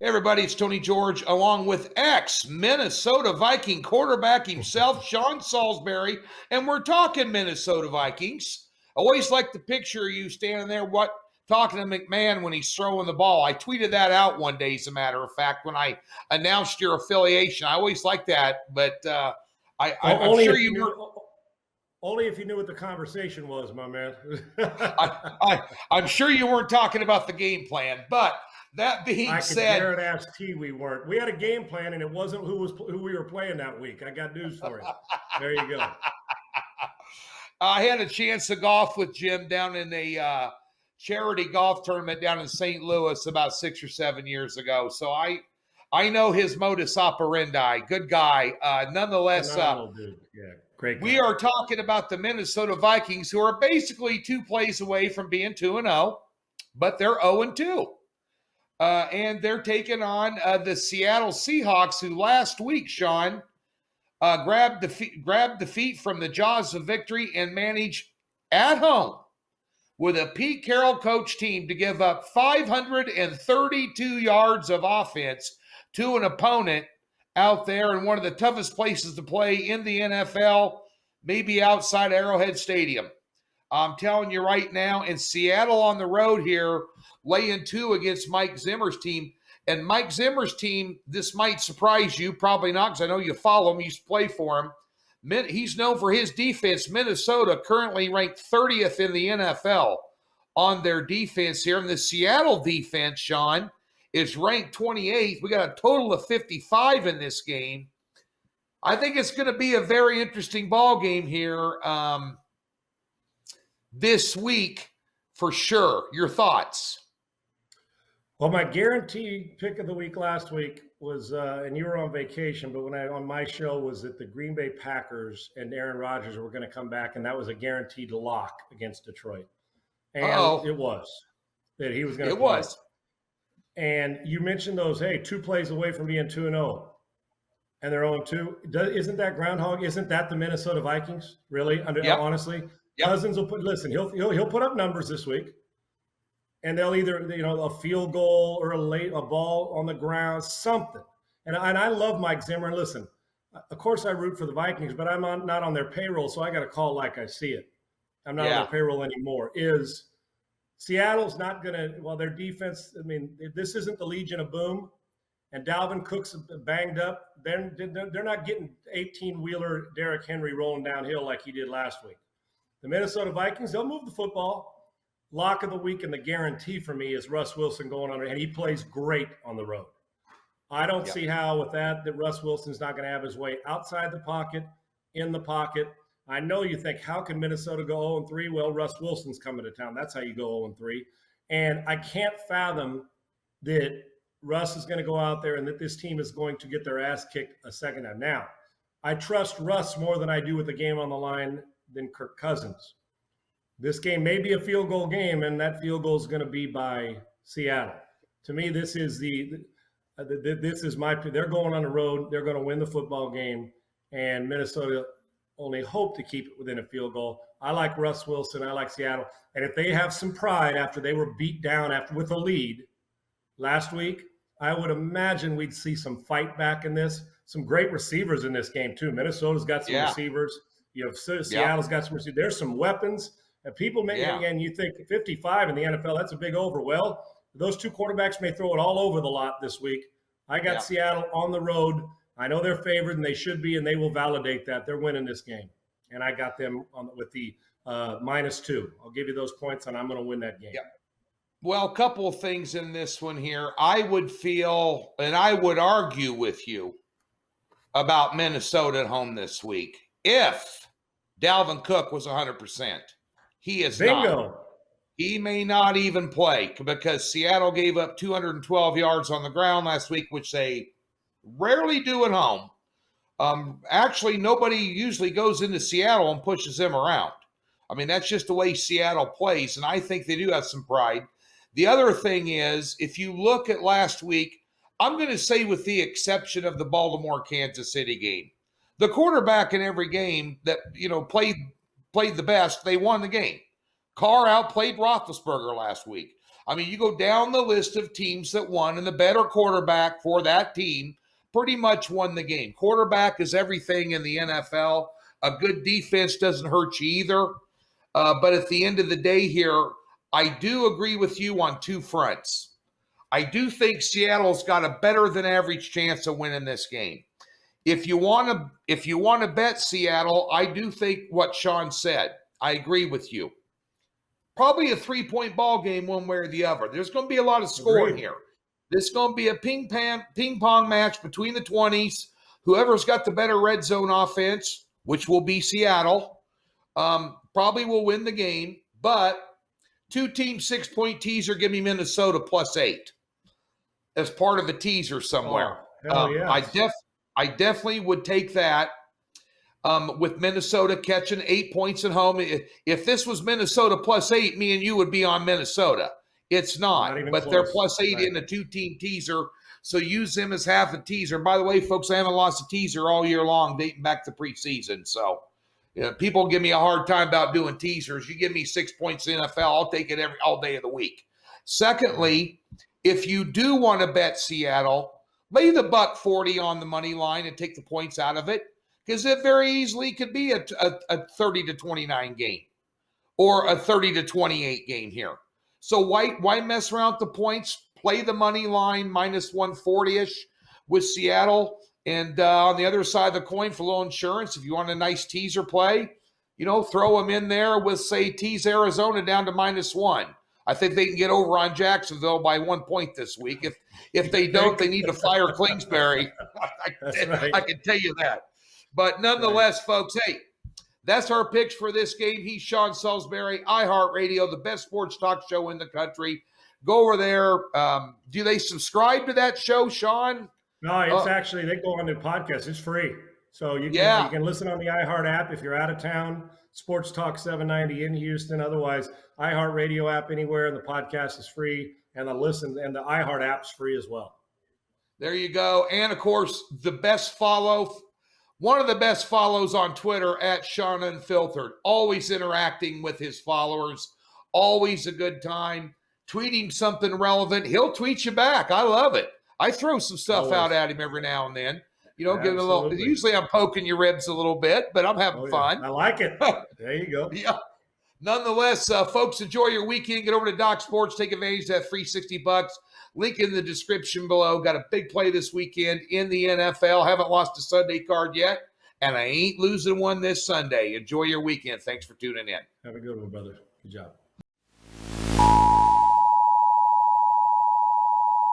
Hey everybody, it's Tony George along with ex-Minnesota Viking quarterback himself, Sean Salisbury, and we're talking Minnesota Vikings. I always like the picture of you standing there talking to McMahon when he's throwing the ball. I tweeted that out one day, as a matter of fact, when I announced your affiliation. I always like that, but I'm sure you were. Only if you knew what the conversation was, my man. I'm sure you weren't talking about the game plan, but that being said, I could guarantee we weren't. We had a game plan, and it wasn't who we were playing that week. I got news for you. There you go. I had a chance to golf with Jim down in a charity golf tournament down in St. Louis about 6 or 7 years ago. So I know his modus operandi. Good guy. Nonetheless, phenomenal dude. Yeah, great guy. We are talking about the Minnesota Vikings, who are basically 2 plays away from being 2-0, but they're 0-2. And they're taking on the Seattle Seahawks, who last week, Sean, grabbed defeat from the jaws of victory and managed at home with a Pete Carroll coach team to give up 532 yards of offense to an opponent out there in one of the toughest places to play in the NFL, maybe outside Arrowhead Stadium. I'm telling you right now, in Seattle on the road here, laying 2 against Mike Zimmer's team. And Mike Zimmer's team, this might surprise you, probably not, because I know you follow him, you used to play for him. He's known for his defense. Minnesota currently ranked 30th in the NFL on their defense here. And the Seattle defense, Sean, is ranked 28th. We got a total of 55 in this game. I think it's going to be a very interesting ball game here this week for sure. Your thoughts? Well, my guaranteed pick of the week last week was, and you were on vacation, but on my show was that the Green Bay Packers and Aaron Rodgers were going to come back, and that was a guaranteed lock against Detroit. And it was that he was going to play. It was. And you mentioned those, 2 plays away from being 2-0, and they're 0-2. Isn't that Groundhog? Isn't that the Minnesota Vikings? Really? Honestly? Yep. Cousins will he'll put up numbers this week, and they'll either a field goal or a ball on the ground, something. And I love Mike Zimmer. And listen, of course I root for the Vikings, but I'm not on their payroll, so I got to call like I see it. I'm not on their payroll anymore. Seattle's not going to? Well, their defense. I mean, this isn't the Legion of Boom, and Dalvin Cook's banged up. They're not getting 18-wheeler Derrick Henry rolling downhill like he did last week. The Minnesota Vikings, they'll move the football. Lock of the week and the guarantee for me is Russ Wilson going on, and he plays great on the road. I don't see how with that Russ Wilson's not going to have his way outside the pocket, in the pocket. I know you think, how can Minnesota go 0-3? Well, Russ Wilson's coming to town. That's how you go 0-3. And I can't fathom that Russ is going to go out there and that this team is going to get their ass kicked a second time. Now, I trust Russ more than I do with the game on the line than Kirk Cousins. This game may be a field goal game, and that field goal is going to be by Seattle. To me, this is they're going on the road. They're going to win the football game, and Minnesota only hope to keep it within a field goal. I like Russ Wilson. I like Seattle. And if they have some pride after they were beat down with a lead last week, I would imagine we'd see some fight back in this. Some great receivers in this game, too. Minnesota's got some receivers. You have Seattle's got some receivers. There's some weapons. And people and you think 55 in the NFL, that's a big over. Well, those 2 quarterbacks may throw it all over the lot this week. I got Seattle on the road. I know they're favored, and they should be, and they will validate that. They're winning this game. And I got them with the -2. I'll give you those points, and I'm going to win that game. Yep. Well, a couple of things in this one here. I would feel, and I would argue with you about Minnesota at home this week if Dalvin Cook was 100%. He is not. He may not even play because Seattle gave up 212 yards on the ground last week, which they rarely do at home. Actually, nobody usually goes into Seattle and pushes them around. I mean, that's just the way Seattle plays, and I think they do have some pride. The other thing is, if you look at last week, I'm going to say with the exception of the Baltimore-Kansas City game, the quarterback in every game that, played the best, they won the game. Carr outplayed Roethlisberger last week. I mean, you go down the list of teams that won, and the better quarterback for that team pretty much won the game. Quarterback is everything in the NFL. A good defense doesn't hurt you either. But at the end of the day here, I do agree with you on two fronts. I do think Seattle's got a better than average chance of winning this game. If you want to bet Seattle, I do think what Sean said. I agree with you. Probably a 3-point ball game one way or the other. There's going to be a lot of scoring here. This is going to be a ping pong match between the 20s. Whoever's got the better red zone offense, which will be Seattle, probably will win the game. But two-team 6-point teaser, give me Minnesota +8 as part of a teaser somewhere. Oh, yes. I definitely would take that with Minnesota catching 8 points at home. If this was Minnesota +8, me and you would be on Minnesota. It's not but close. They're +8 right. in a two-team teaser, so use them as half a teaser. By the way, folks, I haven't lost a teaser all year long, dating back to preseason. So people give me a hard time about doing teasers. You give me 6 points in NFL, I'll take it all day of the week. Secondly, if you do want to bet Seattle, lay the $1.40 on the money line and take the points out of it, because it very easily could be a 30-29 game or a 30-28 game here. So why mess around with the points? Play the money line -140-ish with Seattle. And on the other side of the coin, for a little insurance, if you want a nice teaser play, throw them in there with, say, tease Arizona down to -1. I think they can get over on Jacksonville by 1 point this week. If they don't, they need to fire Kingsbury. I can tell you that. But nonetheless, folks, hey, that's our picks for this game. He's Sean Salisbury, iHeartRadio, the best sports talk show in the country. Go over there. Do they subscribe to that show, Sean? No, it's actually, they go on the podcast. It's free. So you can listen on the iHeart app if you're out of town. Sports Talk 790 in Houston. Otherwise, iHeartRadio app anywhere, and the podcast is free. And the iHeart app's free as well. There you go. And of course, one of the best follows on Twitter at Sean Unfiltered. Always interacting with his followers. Always a good time. Tweeting something relevant. He'll tweet you back. I love it. I throw some stuff out at him every now and then. Give it a little. Usually I'm poking your ribs a little bit, but I'm having fun. I like it. There you go. Yeah. Nonetheless, folks, enjoy your weekend. Get over to Doc Sports. Take advantage of that free $60. Link in the description below. Got a big play this weekend in the NFL. Haven't lost a Sunday card yet, and I ain't losing one this Sunday. Enjoy your weekend. Thanks for tuning in. Have a good one, brother. Good job.